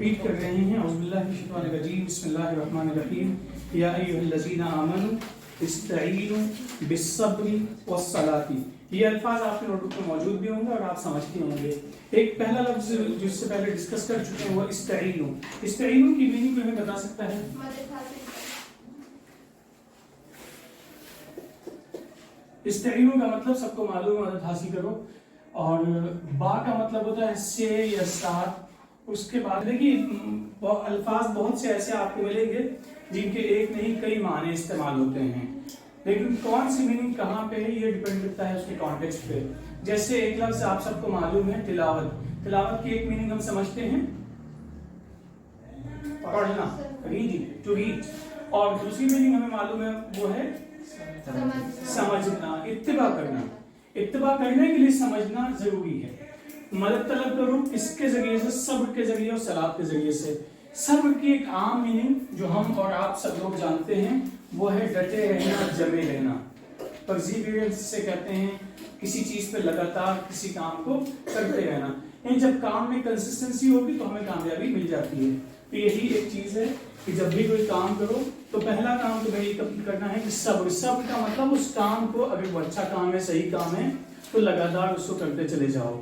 Repeat کر رہے ہیں. اعوذ باللہ من الشیطان الرجیم. بسم اللہ الرحمن الرحیم. یا ایھا الذین آمنوا استعینوا بالصبر والصلاۃ. یہ الفاظ آپ کے نوٹ بک میں موجود بھی ہوں گے اور آپ سمجھتے ہوں گے. ایک پہلا لفظ جس سے پہلے ڈسکس کر چکے ہیں وہ استعینوا. استعینوا کی میننگ کوئی ہمیں بتا سکتا ہے؟ استعینوا کا مطلب سب کو معلوم ہے، مدد حاصل کرو. اور با کا مطلب ہوتا ہے سے یا ساتھ. اس کے بعد دیکھیے الفاظ بہت سے ایسے آپ کو ملیں گے جن کے ایک نہیں کئی معنی استعمال ہوتے ہیں، لیکن کون سی میننگ کہاں پہ ہے یہ ڈیپینڈ کرتا ہے اس کے کانٹیکسٹ پہ. جیسے ایک لفظ آپ سب کو معلوم ہے تلاوت. تلاوت کی ایک میننگ ہم سمجھتے ہیں پڑھنا، ریڈنگ، ٹو ریڈ. اور دوسری میننگ ہمیں معلوم ہے وہ ہے سمجھنا، اتباع کرنا. اتباع کرنے کے لیے سمجھنا ضروری ہے. مدد طلب کرو کس کے ذریعے سے؟ صبر کے ذریعے اور صلاۃ کے ذریعے سے. صبر کی ایک عام میننگ جو ہم اور آپ سب لوگ جانتے ہیں وہ ہے ڈٹے رہنا، جمے رہنا. پرزیویرنس سے کہتے ہیں کسی چیز پہ لگاتار کسی کام کو کرتے رہنا. یعنی جب کام میں کنسسٹنسی ہوگی تو ہمیں کامیابی مل جاتی ہے. تو یہی ایک چیز ہے کہ جب بھی کوئی کام کرو تو پہلا کام تمہیں یہ کرنا ہے کہ صبر. صبر کا مطلب اس کام کو اگر وہ اچھا کام ہے، صحیح کام ہے تو لگاتار اس کو کرتے چلے جاؤ.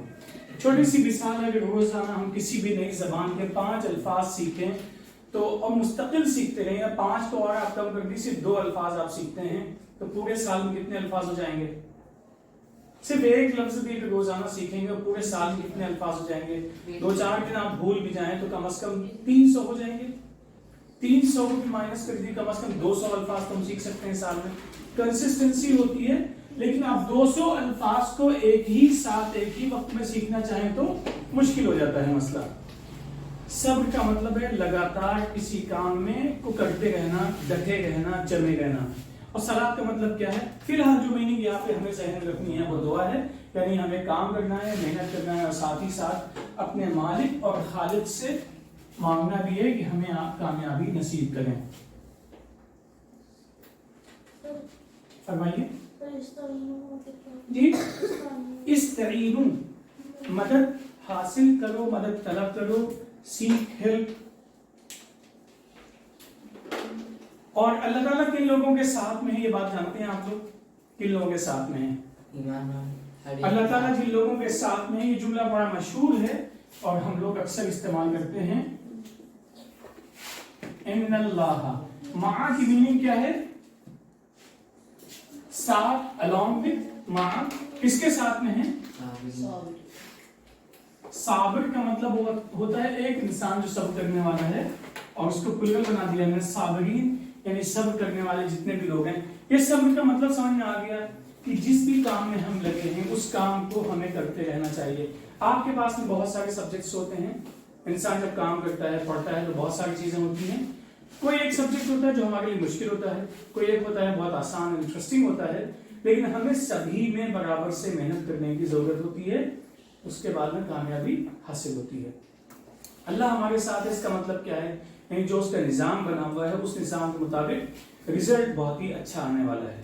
چھوٹی سی مثال ہے کہ روزانہ ہم کسی بھی نئی زبان کے 5 الفاظ سیکھیں تو اور مستقل سیکھتے رہیں، یا 5 تو اور آپ کم کر دی صرف 2 الفاظ آپ سیکھتے ہیں تو پورے سال میں کتنے الفاظ ہو جائیں گے؟ صرف ایک لفظ بھی روزانہ سیکھیں گے اور پورے سال میں کتنے الفاظ ہو جائیں گے؟ 2-4 دن آپ بھول بھی جائیں تو کم از کم 300 ہو جائیں گے. 300 کو بھی مائنس کر دی، کم از کم 200 الفاظ تو ہم سیکھ سکتے ہیں سال میں. کنسسٹنسی ہوتی ہے. لیکن آپ 200 الفاظ کو ایک ہی ساتھ ایک ہی وقت میں سیکھنا چاہیں تو مشکل ہو جاتا ہے مسئلہ. صبر کا مطلب ہے لگاتار کسی کام میں کو کرتے رہنا، ڈٹے رہنا، جمے رہنا. اور صلاۃ کا مطلب کیا ہے؟ فی الحال جو میننگ یہاں پہ ہمیں ذہن رکھنی ہے وہ دعا ہے. یعنی ہمیں کام کرنا ہے، محنت کرنا ہے اور ساتھ ہی ساتھ اپنے مالک اور خالق سے مانگنا بھی ہے کہ ہمیں آپ کامیابی نصیب کریں. فرمائیے جی. استعینوا مدد حاصل کرو، مدد طلب کرو، سیکھ ہیلپ. اور اللہ تعالیٰ کن لوگوں کے ساتھ میں ہے یہ بات جانتے ہیں آپ لوگ؟ کن لوگوں کے ساتھ میں ہے اللہ تعالیٰ؟ جن لوگوں کے ساتھ میں، یہ جملہ بڑا مشہور ہے اور ہم لوگ اکثر استعمال کرتے ہیں. ان اللہ. مع کی میننگ کیا ہے؟ ساتھ، along with. مع کس کے ساتھ میں ہے؟ صابر کا مطلب ہوتا ہے ایک انسان جو صبر کرنے والا ہے، اور اس کو پلگل بنا دیا ہے صابرین، یعنی صبر کرنے والے جتنے بھی لوگ ہیں. یہ صبر کا مطلب سمجھ میں آ گیا کہ جس بھی کام میں ہم لگے ہیں اس کام کو ہمیں کرتے رہنا چاہیے. آپ کے پاس میں بہت سارے سبجیکٹس ہوتے ہیں. انسان جب کام کرتا ہے، پڑھتا ہے تو بہت ساری چیزیں ہوتی ہیں. کوئی ایک سبجیکٹ ہوتا ہے جو ہمارے لیے مشکل ہوتا ہے، کوئی ایک ہوتا ہے بہت آسان انٹرسٹنگ ہوتا ہے. لیکن ہمیں سبھی میں برابر سے محنت کرنے کی ضرورت ہوتی ہے، اس کے بعد میں کامیابی حاصل ہوتی ہے. اللہ ہمارے ساتھ ہے، اس کا مطلب کیا ہے؟ یعنی جو اس کا نظام بنا ہوا ہے اس نظام کے مطابق رزلٹ بہت ہی اچھا آنے والا ہے.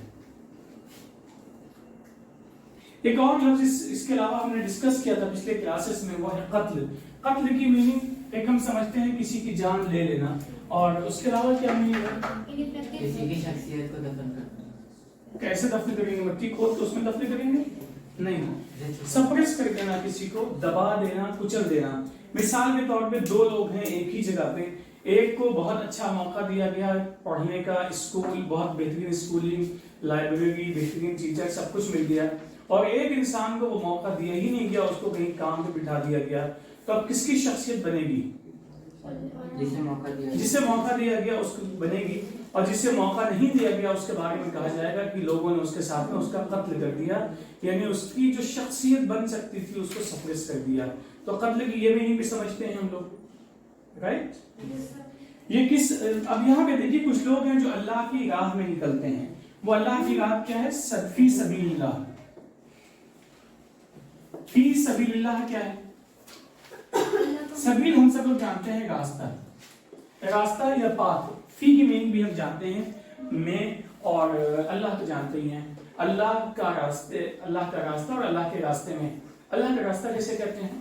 ایک اور لفظ اس کے علاوہ ہم نے ڈسکس کیا تھا پچھلے کلاسز میں، وہ ہے قتل. قتل کی میننگ ایک ہم سمجھتے ہیں کسی کی جان لے لینا، اور اس کے علاوہ کیا میننگ ہے؟ کسی کی شخصیت کو دفن کرنا. کیسے دفن کریں گے؟ مٹی کھود تو اس میں دفن کریں گے؟ نہیں. سپریس کر دینا، کسی کو دبا دینا، کچل دینا. مثال کے طور پہ 2 لوگ ہیں ایک ہی جگہ پہ، ایک کو بہت اچھا موقع دیا گیا پڑھنے کا، اسکول، بہت بہترین اسکولنگ، لائبریری، بہترین ٹیچر، سب کچھ مل گیا، اور ایک انسان کو وہ موقع دیا ہی نہیں گیا، اس کو کہیں کام پہ بٹھا دیا گیا. تو اب کس کی شخصیت بنے گی؟ جسے موقع دیا گیا اس کو بنے گی، اور جسے موقع نہیں دیا گیا اس کے بارے میں کہا جائے گا کہ لوگوں نے اس کے ساتھ میں اس کا قتل کر دیا، یعنی اس کی جو شخصیت بن سکتی تھی اس کو سپریس کر دیا. تو قتل کی یہ بھی سمجھتے ہیں ہم لوگ، رائٹ؟ یہ کس، اب یہاں پہ دیکھیے کچھ لوگ ہیں جو اللہ کی راہ میں نکلتے ہیں. وہ اللہ کی راہ کیا ہے؟ فی سبیل اللہ. فی سبیل اللہ کیا ہے؟ سبیل ہم سب لوگ جانتے ہیں راستہ یا پاتھ. فی کی میننگ بھی ہم جانتے ہیں میں، اور اللہ تو جانتے ہی ہیں. اللہ کا راستہ اور اللہ کے راستے میں. اللہ کا راستہ کیسے کہتے ہیں؟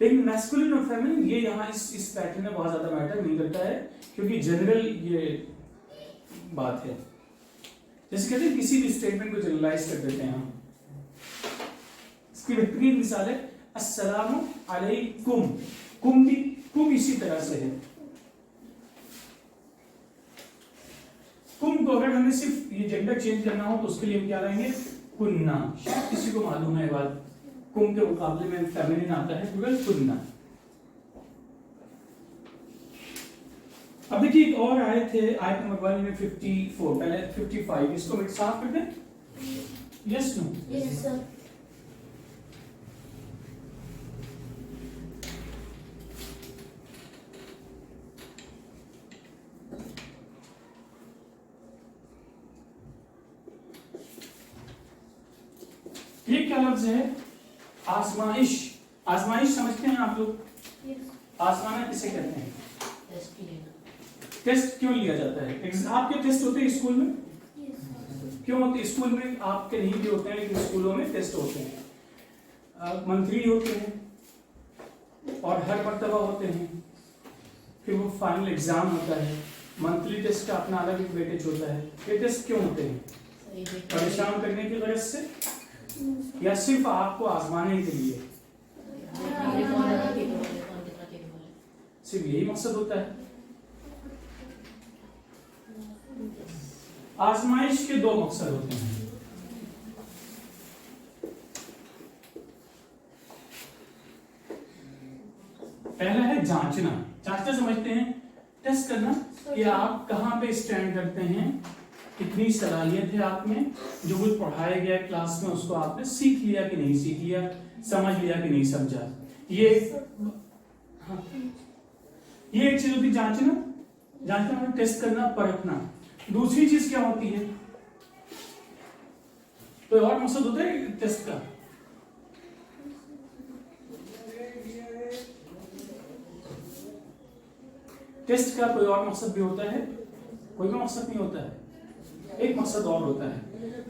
لیکن میسکولن اور فیمنن یہ یہاں اس پیٹرن میں بہت زیادہ میٹر نہیں کرتا ہے کیونکہ جنرل یہ بات ہے. جیسے کہتے ہیں کسی بھی اسٹیٹمنٹ کو جنرلائز کر دیتے ہیں ہم. اس کی بہترین مثال ہے السلام علیکم. کم بھی کم اسی طرح سے ہے. کم کو اگر ہمیں صرف یہ جینڈر چینج کرنا ہو تو اس کے لیے ہم کیا لائیں گے کننا. شاید کسی کو معلوم ہے بات کم کے مقابلے میں فیمنن آتا ہے گوگل کننا. اب دیکھیے ایک اور آیت ہے آیت نمبر 154 پہلے 55 اس کو صاف کر دیں. یس نو Yes, sir. یہ کیا لفظ ہے آزمائش. آزمائش سمجھتے ہیں آپ لوگ. Yes. آزمانا کسے کہتے ہیں؟ ٹیسٹ لیا. ٹیسٹ کیوں لیا جاتا ہے؟ آپ کے ٹیسٹ ہوتے ہیں اسکول میں؟ Yes, sir. کیوں ہوتے ہیں اسکول میں؟ آپ کے نہیں بھی ہوتے ہیں لیکن اسکولوں میں ٹیسٹ ہوتے ہیں. منتھلی ہوتے ہیں اور ہر مرتبہ ہوتے ہیں. پھر وہ فائنل ایگزام ہوتا ہے. منتھلی ٹیسٹ کا اپنا الگ ایک ویٹیج ہوتا ہے. یہ ٹیسٹ کیوں ہوتے ہیں؟ پریشان کرنے کی غرض سے یا صرف آپ کو آزمانے کے لیے؟ صرف یہی مقصد ہوتا ہے. آزمائش کے دو مقصد ہوتے ہیں. پہلا ہے جانچنا. جانچنا سمجھتے ہیں ٹیسٹ کرنا کہ آپ کہاں پہ اسٹینڈ کرتے ہیں, کتنی صلاحیت ہے آپ میں, جو کچھ پڑھایا گیا کلاس میں اس کو آپ نے سیکھ لیا کہ نہیں سیکھ لیا, سمجھ لیا کہ نہیں سمجھا. یہ ایک چیز ہوتی ہے جانچنا. جانچنا مطلب ٹیسٹ کرنا, پرکھنا. دوسری چیز کیا ہوتی ہے؟ کوئی اور مقصد ہوتا ہے ٹیسٹ کا؟ ٹیسٹ کا کوئی اور مقصد بھی ہوتا ہے؟ کوئی بھی مقصد نہیں ہوتا ہے. ایک مقصد اور ہوتا ہے.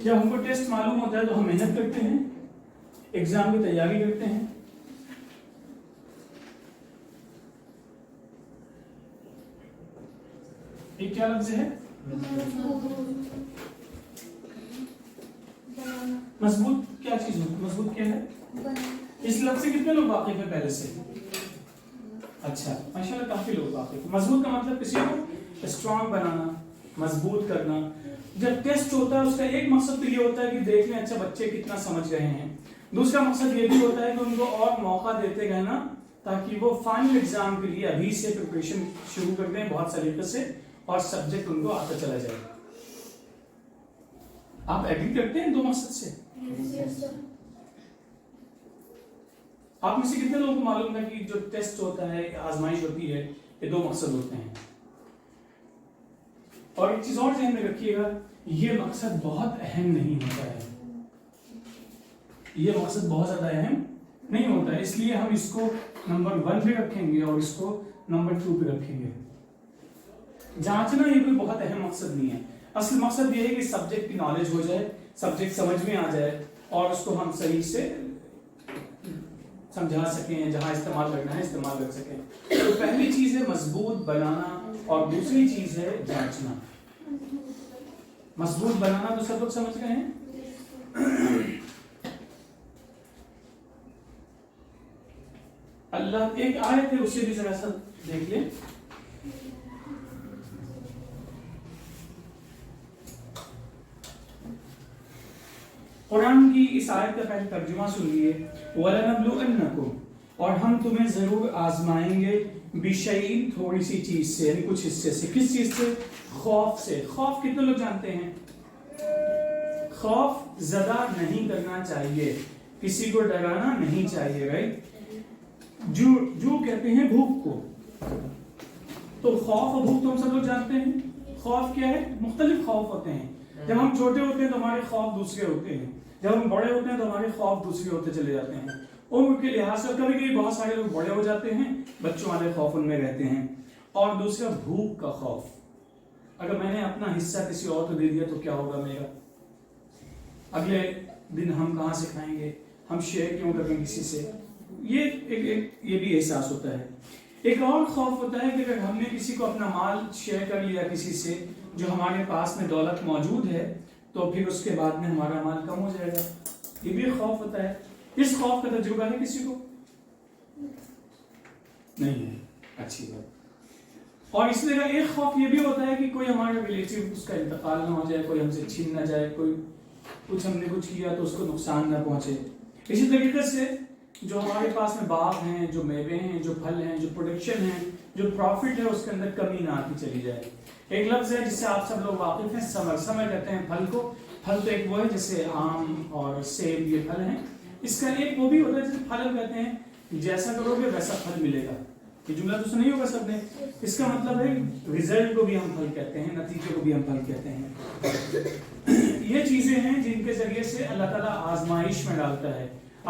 جب ہم کو ٹیسٹ معلوم ہوتا ہے تو ہم محنت کرتے ہیں, ایگزام کی تیاری کرتے ہیں. یہ کیا لفظ ہے؟ مضبوط. کیا چیز ہوتی ہے مضبوط؟ کیا ہے اس لفظ سے؟ کتنے لوگ واقف ہیں پہلے سے؟ اچھا ماشاءاللہ کافی لوگ واقف ہیں. مضبوط کا مطلب کسی کو اسٹرانگ بنانا, مضبوط کرنا. جب ٹیسٹ ہوتا ہے اس کا ایک مقصد تو یہ ہوتا ہے کہ دیکھ لیں اچھا بچے کتنا سمجھ گئے ہیں. دوسرا مقصد یہ بھی ہوتا ہے کہ ان کو اور موقع دیتے گئے نا, تاکہ وہ فائنل ایگزام کے لیے ابھی سے پریپریشن شروع کر دیں بہت سلیقے سے, اور سبجیکٹ ان کو آتا چلا جائے. آپ ایگری کرتے ہیں دو مقصد سے؟ Yes, sir. آپ میں سے کتنے لوگوں کو معلوم ہے کہ جو ٹیسٹ ہوتا ہے, آزمائش ہوتی ہے, یہ دو مقصد ہوتے ہیں؟ اور ایک چیز اور ذہن میں رکھیے گا, یہ مقصد بہت اہم نہیں ہوتا ہے. یہ مقصد بہت زیادہ اہم نہیں ہوتا ہے, اس لیے ہم اس کو نمبر 1 پہ رکھیں گے اور اس کو نمبر 2 پہ رکھیں گے. جانچنا یہ کوئی بہت اہم مقصد نہیں ہے. اصل مقصد یہ ہے کہ سبجیکٹ کی نالج ہو جائے, سبجیکٹ سمجھ میں آ جائے, اور اس کو ہم صحیح سے سمجھا سکیں, جہاں استعمال کرنا ہے استعمال کر سکیں. تو پہلی چیز ہے مضبوط بنانا, اور دوسری چیز ہے جانچنا. مضبوط بنانا تو سب لوگ سمجھ گئے ہیں. اللہ ایک آیت ہے, اسے بھی ذرا سا دیکھ لیں. قرآن کی اس آیت کا پہلے ترجمہ سن لیے. وَلَنَبْلُوَنَّكُمْ, اور ہم تمہیں ضرور آزمائیں گے, بِشَيْءٍ تھوڑی سی چیز سے, یعنی کچھ حصے سے. کس چیز سے؟ خوف سے. خوف کتنے لوگ جانتے ہیں؟ خوف زدہ نہیں کرنا چاہیے, کسی کو ڈرانا نہیں چاہیے, رائٹ؟ جو کہتے ہیں بھوک کو. تو خوف اور بھوک تو ہم سب لوگ جانتے ہیں. خوف کیا ہے؟ مختلف خوف ہوتے ہیں. جب ہم چھوٹے ہوتے ہیں تو ہمارے خوف دوسرے ہوتے ہیں, جب ہم بڑے ہوتے ہیں تو ہمارے خوف دوسرے ہوتے چلے جاتے ہیں. عمر کے لحاظ سے کبھی کبھی بہت سارے لوگ بڑے ہو جاتے ہیں, بچوں والے خوف ان میں رہتے ہیں. اور دوسرا بھوک کا خوف. اگر میں نے اپنا حصہ کسی اور کو دے دیا تو کیا ہوگا میرا؟ اگلے دن ہم کہاں سے کھائیں گے, ہم شیئر کیوں کریں کسی سے؟ یہ بھی احساس ہوتا ہے. ایک اور خوف ہوتا ہے کہ اگر ہم نے کسی کو اپنا مال شیئر کر لیا کسی سے جو ہمارے پاس میں دولت موجود ہے تو پھر اس کے بعد میں ہمارا مال کم ہو جائے گا. یہ بھی خوف ہوتا ہے. اس خوف کا تجربہ ہے کسی کو؟ نہیں ہے. اچھی بات. اور اس طرح ایک خوف یہ بھی ہوتا ہے کہ کوئی ہمارا ریلیٹیو اس کا انتقال نہ ہو جائے, کوئی ہم سے چھین نہ جائے, کوئی کچھ ہم نے کچھ کیا تو اس کو نقصان نہ پہنچے. اسی طریقے سے جو ہمارے پاس میں باغ ہیں, جو میوے ہیں, جو پھل ہیں, جو پروڈکشن ہے, جو پروفٹ ہے, اس کے اندر کمی نہ آتی چلی جائے. ایک لفظ ہے جس سے آپ سب لوگ واقف ہیں, ثمر. ثمر کہتے ہیں پھل کو. پھل تو ایک وہ ہے جیسے آم اور سیب, یہ پھل ہیں. اس کا ایک وہ بھی ہوتا ہے جسے پھل کہتے ہیں, جیسا کرو گے ویسا پھل ملے گا. یہ جملہ تو سنا ہی ہوگا سب نے. اس کا مطلب ہے ریزلٹ کو بھی ہم پھل کہتے ہیں, نتیجے کو بھی ہم پھل کہتے ہیں. یہ چیزیں ہیں جن کے ذریعے سے اللہ تعالیٰ آزمائش میں ڈالتا ہے.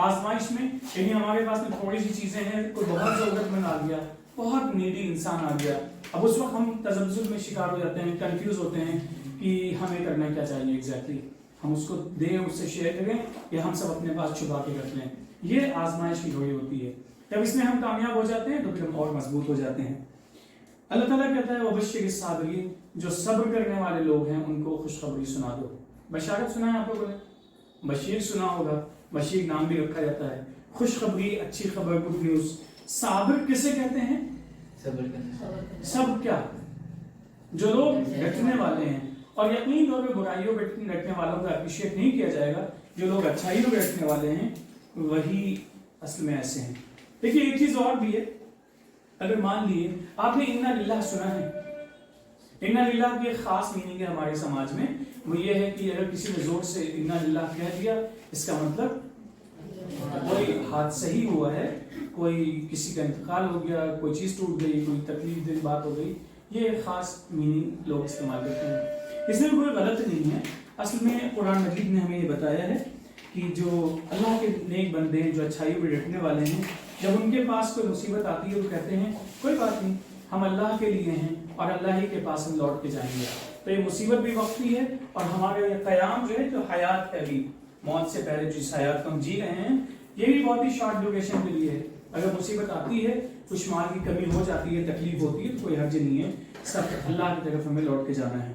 آزمائش میں یعنی ہمارے پاس میں تھوڑی سی چیزیں ہیں, کوئی بہت ضرورت مند آ گیا, بہت نیڈی انسان آ گیا, اب اس وقت ہم تذبذب میں شکار ہو جاتے ہیں, کنفیوز ہوتے ہیں کہ ہمیں کرنا کیا چاہیے ایگزیکٹلی. ہم اس کو دیں, اس سے شیئر کریں, یا ہم سب اپنے پاس چھپا کے رکھ لیں. یہ آزمائش کی گھڑی ہوتی ہے. جب اس میں ہم کامیاب ہو جاتے ہیں تو پھر ہم اور مضبوط ہو جاتے ہیں. اللہ تعالیٰ کہتا ہے وبشر الصابرین, جو صبر کرنے والے لوگ ہیں ان کو خوشخبری سنا دو. بشارت سنا ہے آپ لوگوں نے, بشیر سنا ہوگا, بشیر نام بھی رکھا جاتا ہے. خوشخبری, اچھی خبر, گڈ نیوز. صابر کسے کہتے ہیں؟ صبر کرنا. سب کیا؟ جو لوگ ڈٹنے والے ہیں. اور یقین طور پہ برائیوں پہ ڈٹنے والوں کا اپریشیٹ نہیں کیا جائے گا. جو لوگ اچھائیوں پہ ڈٹنے والے ہیں وہی اصل میں ایسے ہیں. دیکھیے ایک چیز اور بھی ہے, اگر مان لیے آپ نے انا للہ سنا ہے, انا للہ کی ایک خاص میننگ ہے ہمارے سماج میں, وہ یہ ہے کہ اگر کسی نے زور سے انا للہ کہہ دیا, اس کا مطلب کوئی حادثہ ہی ہوا ہے, کوئی کسی کا انتقال ہو گیا, کوئی چیز ٹوٹ گئی, کوئی تکلیف دہ بات ہو گئی. یہ ایک خاص میننگ لوگ استعمال کرتے ہیں. اس میں کوئی غلط نہیں ہے. اصل میں قرآن مجید نے ہمیں یہ بتایا ہے کہ جو اللہ کے نیک بندے ہیں, جو اچھائیوں پہ ڈٹنے والے ہیں, جب ان کے پاس کوئی مصیبت آتی ہے تو کہتے ہیں کوئی بات نہیں, ہم اللہ کے لیے ہیں اور اللہ ہی کے پاس ہم لوٹ کے جائیں گے. تو یہ مصیبت بھی وقتی ہے, اور ہمارا یہ قیام جو ہے, جو حیات ہے ابھی موت سے پہلے جس حیات کو ہم جی رہے ہیں, یہ بھی بہت ہی شارٹ ڈیوریشن کے لیے ہے. اگر مصیبت آتی ہے, کچھ مال کی کمی ہو جاتی ہے, تکلیف ہوتی ہے, تو کوئی حرج نہیں ہے, سب اللہ کی طرف ہمیں لوٹ کے جانا ہے.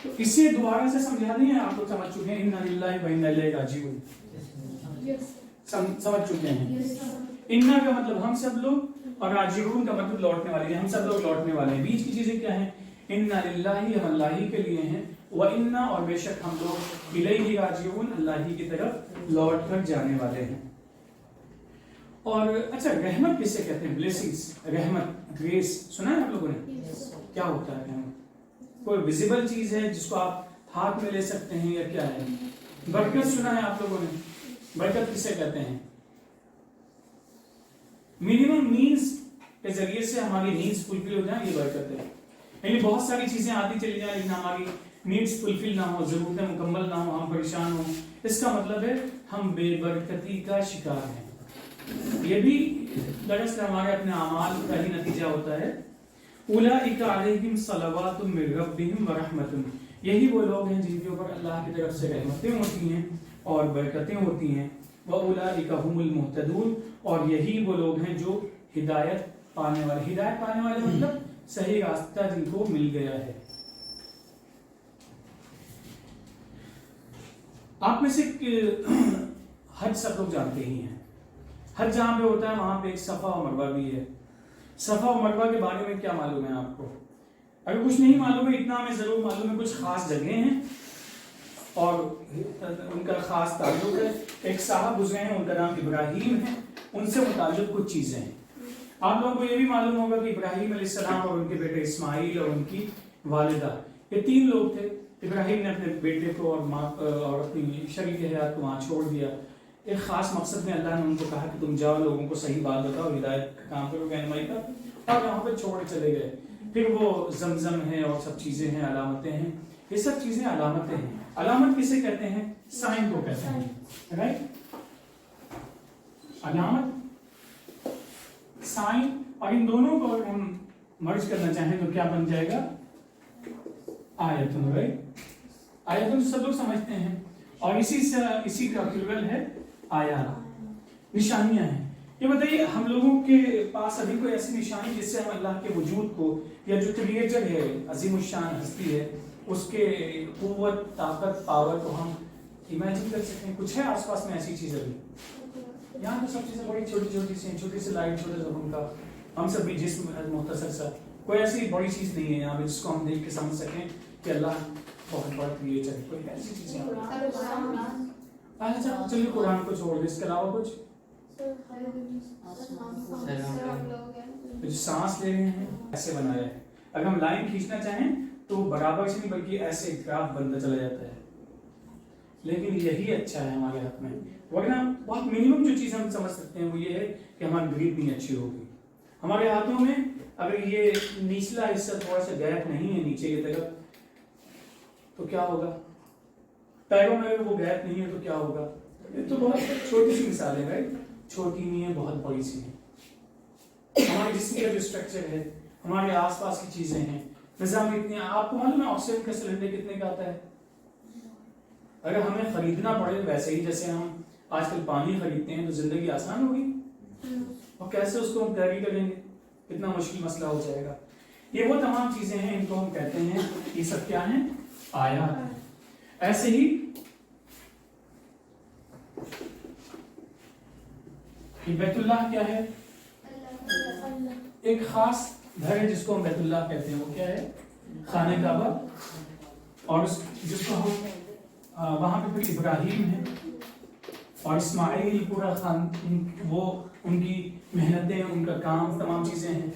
تو اسے دوبارہ سے سمجھا دیں, آپ لوگ سمجھ چکے ہیں انا للہ و انا الیہ راجعون, سمجھ چکے ہیں. انا کا مطلب ہم سب لوگ, اور راجعون کا مطلب لوٹنے والے ہیں, ہم سب لوگ لوٹنے والے ہیں. بیچ کی چیزیں کیا ہیں؟ انا للہ, ہم اللہ ہی کے لیے ہیں, و انا, اور بے شک ہم لوگ الیہ راجعون, اللہ ہی کی طرف لوٹ کر جانے والے ہیں. اور اچھا, رحمت کسے کہتے ہیں؟ بلیسنگز, رحمت, گریس سنا ہے آپ لوگوں نے؟ کیا ہوتا ہے رحمت؟ کوئی ویزیبل چیز ہے جس کو آپ ہاتھ میں لے سکتے ہیں, یا کیا ہے؟ برکت سنا ہے آپ لوگوں نے؟ برکت کسے کہتے ہیں؟ منیمم نیڈز کے ذریعے سے ہماری نیڈز فلفل ہو جائیں, یہ برکت ہے. یعنی بہت ساری چیزیں آتی چلی جائیں لیکن ہماری نیڈز فلفل نہ ہو, ضرورتیں مکمل نہ ہو, ہم پریشان ہوں, اس کا مطلب ہے ہم بے برکتی کا شکار ہیں. یہ بھی دراصل ہمارے اپنے اعمال کا ہی نتیجہ ہوتا ہے. اولئک علیہم صلوات من ربہم ورحمۃ, یہی وہ لوگ ہیں جن کے اوپر اللہ کی طرف سے رحمتیں ہوتی ہیں اور برکتیں ہوتی ہیں. وَأُولَٰئِكَ هُمُ الْمُهْتَدُونَ, اور یہی وہ لوگ ہیں جو ہدایت پانے والے. ہدایت پانے والے مطلب صحیح راستہ جن کو مل گیا ہے. آپ میں سے حج سب لوگ جانتے ہی ہیں. حج جہاں پہ ہوتا ہے وہاں پہ ایک صفا و مروہ بھی ہے. صفا و مروہ کے بارے میں کیا معلوم ہے آپ کو؟ اگر کچھ نہیں معلوم ہے, اتنا ہمیں ضرور معلوم ہے کچھ خاص جگہیں ہیں اور ان کا خاص تعلق ہے. ایک صاحب گزرے ہیں, ان کا نام ابراہیم ہے, ان سے متعلق کچھ چیزیں ہیں. آپ لوگوں کو یہ بھی معلوم ہوگا کہ ابراہیم علیہ السلام اور ان کے بیٹے اسماعیل اور ان کی والدہ, یہ 3 لوگ تھے. ابراہیم نے اپنے بیٹے کو اور ماں اور اپنی شریک حیات کو وہاں چھوڑ دیا. ایک خاص مقصد میں اللہ نے ان کو کہا کہ تم جاؤ, لوگوں کو صحیح بات بتاؤ, ہدایت کا کام کرو, رہنمائی کا, اور وہاں پہ چھوڑ چلے گئے. پھر وہ زمزم ہے اور سب چیزیں ہیں, علامتیں ہیں. یہ سب چیزیں علامتیں ہیں. علامت کسے کہتے ہیں؟ سائن کو کہتے ہیں, رائٹ. علامت, سائن, اور ان دونوں کو اگر ہم مرج کرنا چاہیں تو کیا بن جائے گا؟ آیتن, رائٹ. آیتن سب لوگ سمجھتے ہیں, اور اسی کا پلورل ہے آیات, نشانیاں ہیں. یہ بتائیے ہم لوگوں کے پاس ابھی کوئی ایسی نشانی جس سے ہم اللہ کے وجود کو یا جو کریٹر ہے عظیم الشان ہستی ہے اس کے قوت طاقت پاور کو ہم امیجن کر سکتے ہیں؟ کچھ ہے آس پاس میں ایسی چیز ابھی؟ یہاں تو سب چیزیں بڑی چھوٹی چھوٹی سی ہیں، چھوٹی سی لائٹ چھوٹا سا ان کا ہم سب بھی جسم مختصر سا، کوئی ایسی بڑی چیز نہیں ہے یہاں پہ جس کو ہم دیکھ کے سمجھ سکیں کہ اللہ بہت بڑا کریٹر ہے. کوئی ایسی چیز ہے؟ اچھا چلیے قرآن کو چھوڑ دیں، اس کے علاوہ کچھ جو سانس لے رہے ہیں ایسے بنایا ہے. اگر ہم لائن کھینچنا چاہیں تو برابر سے نہیں بلکہ ایسے گراف بنتا چلا جاتا ہے، لیکن یہی اچھا ہے ہمارے ہاتھ میں. ورنہ بہت منیمم جو چیز ہم سمجھ سکتے ہیں وہ یہ ہے کہ ہماری بریتنگ اچھی ہوگی. ہمارے ہاتھوں میں اگر یہ نچلا حصہ تھوڑا سا گیپ نہیں ہے نیچے کی طرف تو کیا ہوگا؟ پیروں میں وہ گیپ نہیں ہے تو کیا ہوگا؟ یہ تو بہت چھوٹی سی مثال ہے، چھوٹی نہیں ہے بہت بڑی سی ہے. ہمارے جسم کا جو اسٹرکچر ہے، ہمارے آس پاس کی چیزیں ہیں، نظام اتنے. آپ کو معلوم ہے آکسیجن کا سلنڈر کتنے کا آتا ہے؟ اگر ہمیں خریدنا پڑے ویسے ہی جیسے ہم آج کل پانی خریدتے ہیں تو زندگی آسان ہوگی، اور کیسے اس کو ہم کیری کریں گے؟ کتنا مشکل مسئلہ ہو جائے گا. یہ وہ تمام چیزیں ہیں، ان کو ہم کہتے ہیں یہ سب کیا ہیں؟ آیات ہیں. ایسے ہی بیت اللہ کیا ہے؟ ایک خاص گھر ہے جس کو ہم بیت اللہ کہتے ہیں. وہ کیا ہے؟ خانہ کعبہ. اور جس کو ہم وہاں پہ پھر ابراہیم ہے اور اسماعیل، پورا خان، وہ ان کی محنتیں، ان کا کام، تمام چیزیں ہیں.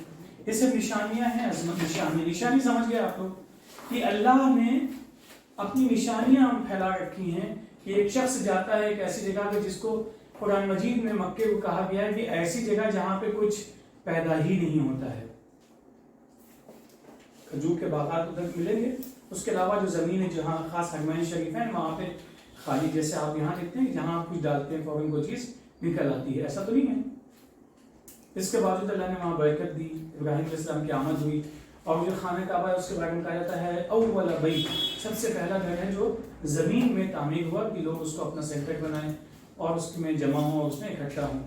یہ سب نشانیاں ہیں. عظمت نشانی سمجھ گئے آپ لوگ کہ اللہ نے اپنی نشانیاں پھیلا رکھی ہیں کہ ایک شخص جاتا ہے ایک ایسی جگہ پہ جس کو قرآن مجید میں مکے کو کہا گیا ہے کہ ایسی جگہ جہاں پہ کچھ پیدا ہی نہیں ہوتا ہے. کھجور کے باغات ادھر ملیں گے، اس کے علاوہ جو زمین ہے جہاں خاص حرمین شریف ہیں وہاں پہ خالی جیسے آپ یہاں دیکھتے ہیں جہاں آپ کچھ ڈالتے ہیں فوراً کوئی چیز نکل آتی ہے، ایسا تو نہیں ہے. اس کے باوجود اللہ نے وہاں برکت دی، ابراہیم علیہ السلام کی آمد ہوئی. اور جو خانہ کعبہ ہے اس کے بارے میں کہا جاتا ہے اول بیت، سب سے پہلا گھر ہے جو زمین میں تعمیر ہوا کہ لوگ اس کو اپنا سینٹر بنائیں اور اس میں جمع ہوں اور اس میں اکٹھا ہوں.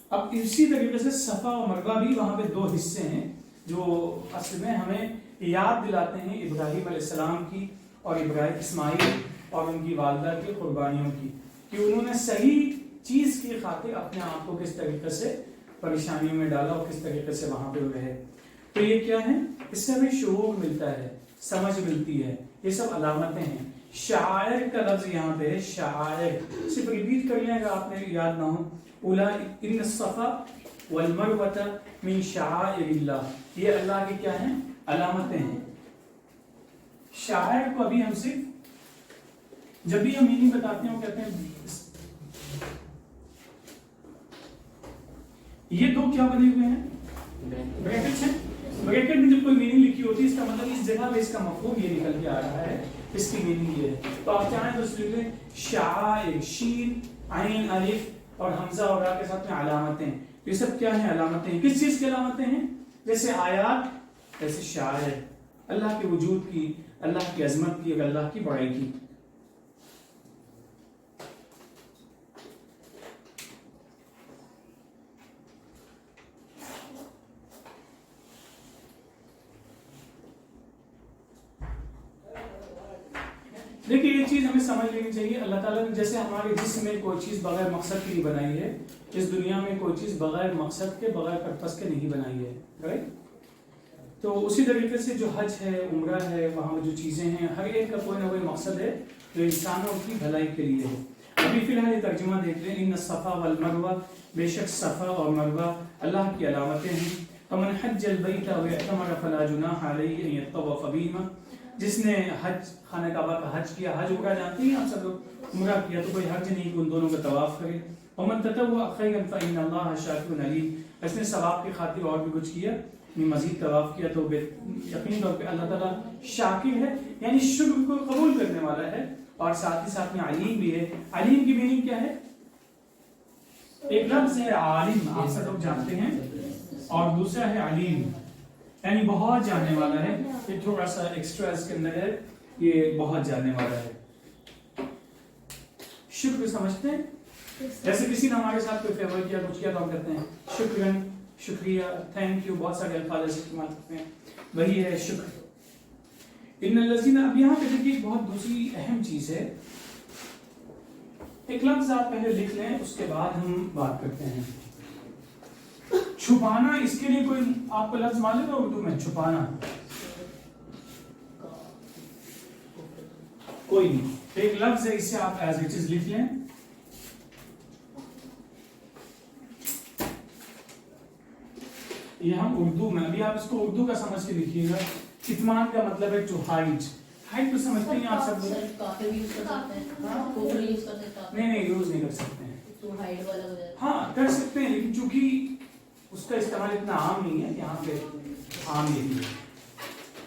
اب اسی طریقے سے صفا اور مروہ بھی وہاں پہ دو حصے ہیں جو اصل میں ہمیں یاد دلاتے ہیں ابراہیم علیہ السلام کی اور ابراہیم اسماعیل اور ان کی والدہ کی قربانیوں کی، کہ انہوں نے صحیح چیز کی خاطر اپنے آپ کو کس طریقے سے پریشانیوں میں ڈالا اور کس طریقے سے وہاں پہ رہے. تو یہ کیا ہے؟ اس سے ہمیں شعور ملتا ہے، سمجھ ملتی ہے. یہ سب علامتیں ہیں. شاعر کا لفظ یہاں پہ ہے، شاعر. صرف ریپیٹ کر لیں اگر آپ نے یاد نہ ہو. ان الصفا والمروۃ من شعائر اللہ، یہ اللہ کی کیا ہیں؟ علامتیں ہیں. شاعر کو ابھی ہم صرف جب بھی ہم میننگ بتاتے ہیں وہ کہتے ہیں یہ دو کیا بنے ہوئے ہیں؟ بریکٹس ہیں. بریکٹ میں جب کوئی میننگ لکھی ہوتی ہے اس کا مطلب اس جگہ پہ اس کا مفہوم یہ نکل کے آ رہا ہے، اس کی میننگ یہ ہے. تو آپ چاہیں تو اس لکھ لیں شاعر، شین، عین، الف اور حمزہ اور را کے ساتھ میں علامتیں. یہ سب کیا ہیں؟ علامتیں ہیں. کس چیز کی علامتیں ہیں؟ جیسے آیات، جیسے شاعر، اللہ کے وجود کی، اللہ کی عظمت کی اور اللہ کی بڑائی کی. دیکھیے یہ چیز ہمیں سمجھ لینی چاہیے. اللہ تعالیٰ نے جیسے ہمارے جسم میں کوئی چیز بغیر مقصد کے نہیں بنائی ہے، اس دنیا میں کوئی چیز بغیر مقصد کے، بغیر پرپس کے نہیں بنائی ہے، رائٹ؟ تو اسی طریقے سے جو حج ہے، عمرہ ہے، وہاں جو چیزیں ہیں ہر ایک کا کوئی نہ کوئی مقصد ہے جو انسانوں کی بھلائی کے لیے ہے. ابھی فی الحال یہ ترجمہ دیکھ لیں. ان الصفا والمروہ، بے شک صفا اور مروہ اللہ کی علامتیں ہیں. فمن حج البیت واعتمر فلا جناح علیہ ان یطوف بہما، جس نے حج خانہ کعبہ کا حج کیا، حج عمرہ جانتے ہیں آپ سب لوگ، عمرہ کیا تو کوئی حرج نہیں کہ ان دونوں کا طواف کرے. ومن تطوع خیرا فإن اللہ شاکر علیم، اس نے ثواب کی خاطر اور بھی کچھ کیا، مزید طواف کیا تو یقین طور پہ اللہ تعالیٰ شاکر ہے، یعنی شکر کو قبول کرنے والا ہے، اور ساتھ ہی ساتھ میں علیم بھی ہے. علیم کی میننگ کیا ہے؟ ایک لفظ ہے عالم، آپ سب لوگ جانتے ہیں، اور دوسرا ہے علیم، یعنی بہت جاننے والا ہے. یہ تھوڑا سا ایکسٹرا اس کے اندر ہے، یہ بہت جاننے والا ہے. شکر سمجھتے ہیں؟ جیسے کسی نے ہمارے ساتھ کوئی فیور کیا کچھ کیا تو ہم کہتے ہیں شکرن، شکریہ، تھینک یو، بہت سارے الفاظ ایسے استعمال کرتے ہیں، وہی ہے شکر۔ ان الذین، اب یہاں پہ دیکھیے ایک بہت دوسری اہم چیز ہے، ایک لفظ آپ پہلے لکھ لیں اس کے بعد ہم بات کرتے ہیں۔ چھپانا، اس کے لیے کوئی آپ کو لفظ معلوم ہے اردو میں چھپانا؟ کوئی نہیں، ایک لفظ ہے، اسے آپ ایز اٹ از لکھ لیں۔ یہ ہم اردو میں، ابھی آپ اس کو اردو کا سمجھ کے لکھیے گا۔ کتمان کا مطلب ہے ٹو ہائڈ، ہائڈ تو سمجھتے ہیں آپ سب لوگ؟ نہیں نہیں، یوز نہیں کر سکتے ہیں، ہاں کر سکتے ہیں لیکن چونکہ اس کا استعمال اتنا عام نہیں ہے، یہاں پہ عام یہی ہے۔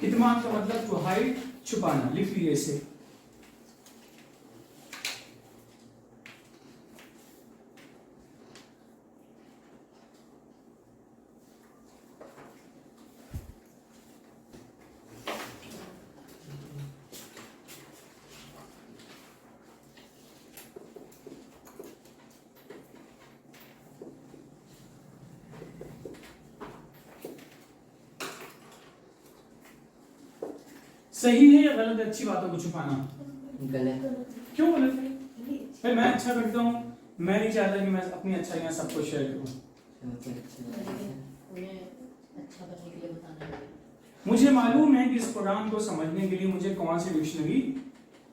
کتمان کا مطلب ٹو ہائڈ، چھپانا، لکھ لیجیے اسے۔ صحیح ہے یا غلط ہے اچھی باتوں کو چھپانا؟ غلط۔ کیوں غلط ہے؟ بھائی میں اچھا کرتا ہوں، میں نہیں چاہتا کہ میں اپنی اچھائیاں سب کو شیئر کروں۔ مجھے معلوم ہے کہ اس قرآن کو سمجھنے کے لیے مجھے کون سی ڈکشنری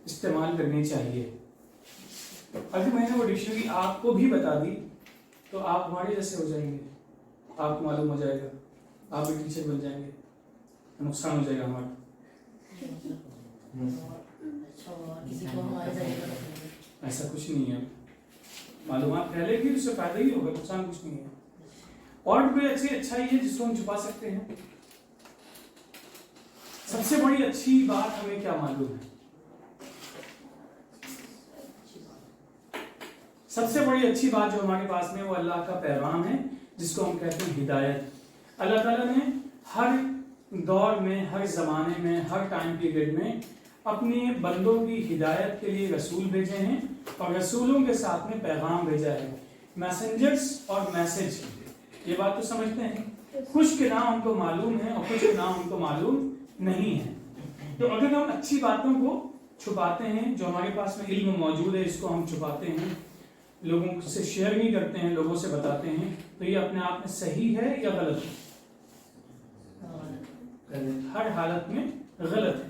استعمال کرنی چاہیے۔ اگر میں نے وہ ڈکشنری آپ کو بھی بتا دی تو آپ ہمارے جیسے ہو جائیں گے، آپ کو معلوم ہو جائے گا، آپ بھی ٹیچر بن جائیں گے، نقصان ہو جائے گا ہمارا۔ ایسا کچھ نہیں ہے، معلومات پہلے کی، اس سے فائدہ ہی ہوگا، نقصان کچھ نہیں ہے۔ اور کوئی اچھی اچھائی ہے جس کو ہم چھپا سکتے ہیں؟ سب سے بڑی اچھی بات ہمیں کیا معلوم ہے؟ سب سے بڑی اچھی بات جو ہمارے پاس میں وہ اللہ کا پیغام ہے، جس کو ہم کہتے ہیں ہدایت۔ اللہ تعالیٰ نے ہر دور میں، ہر زمانے میں، ہر ٹائم پیریڈ میں اپنے بندوں کی ہدایت کے لیے رسول بھیجے ہیں، اور رسولوں کے ساتھ میں پیغام بھیجا ہے، میسنجرز اور میسج۔ یہ بات تو سمجھتے ہیں؟ کچھ کے نام ہم کو معلوم ہیں اور کچھ کے نام ہم کو معلوم نہیں ہے۔ تو اگر ہم اچھی باتوں کو چھپاتے ہیں، جو ہمارے پاس میں علم موجود ہے اس کو ہم چھپاتے ہیں، لوگوں سے شیئر نہیں کرتے ہیں، لوگوں سے بتاتے ہیں، تو یہ اپنے آپ میں صحیح ہے یا غلط ہے؟ ہر حالت میں غلط ہے۔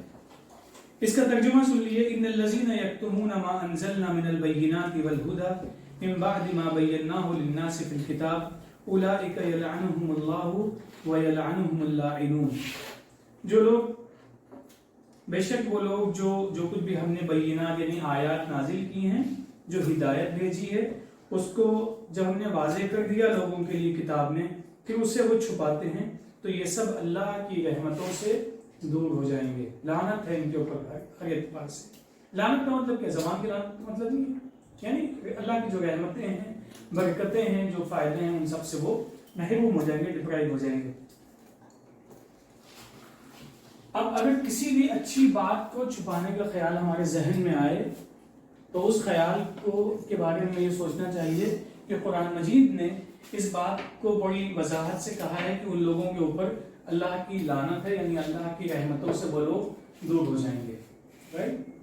اس کا ترجمہ سن لیے، ان الذین یکتمون ما انزلنا من البینات والہدی من بعد ما بیناہ للناس فی الکتاب اولئک یلعنهم اللہ ویلعنهم اللاعنون۔ جو لوگ، بے شک وہ لوگ جو کچھ بھی ہم نے بینات یعنی آیات نازل کی ہیں، جو ہدایت بھیجی ہے، اس کو جب ہم نے واضح کر دیا لوگوں کے لیے کتاب میں، پھر اسے وہ چھپاتے ہیں، تو یہ سب اللہ کی رحمتوں سے دور ہو جائیں گے۔ لعنت ہے ان کے اوپر ہر اعتبار سے۔ لعنت کا مطلب کیا؟ زبان کی لعنت کا مطلب نہیں ہے، یعنی اللہ کی جو رحمتیں ہیں، برکتیں ہیں، جو فائدے ہیں، ان سب سے وہ محروم ہو جائیں گے، ڈپرائیو ہو جائیں گے۔ اب اگر کسی بھی اچھی بات کو چھپانے کا خیال ہمارے ذہن میں آئے تو اس خیال کے بارے میں یہ سوچنا چاہیے کہ قرآن مجید نے اس بات کو بڑی وضاحت سے کہا ہے کہ ان لوگوں کے اوپر اللہ کی لعنت ہے، یعنی اللہ کی رحمتوں سے وہ لوگ دور ہو جائیں گے، رائٹ؟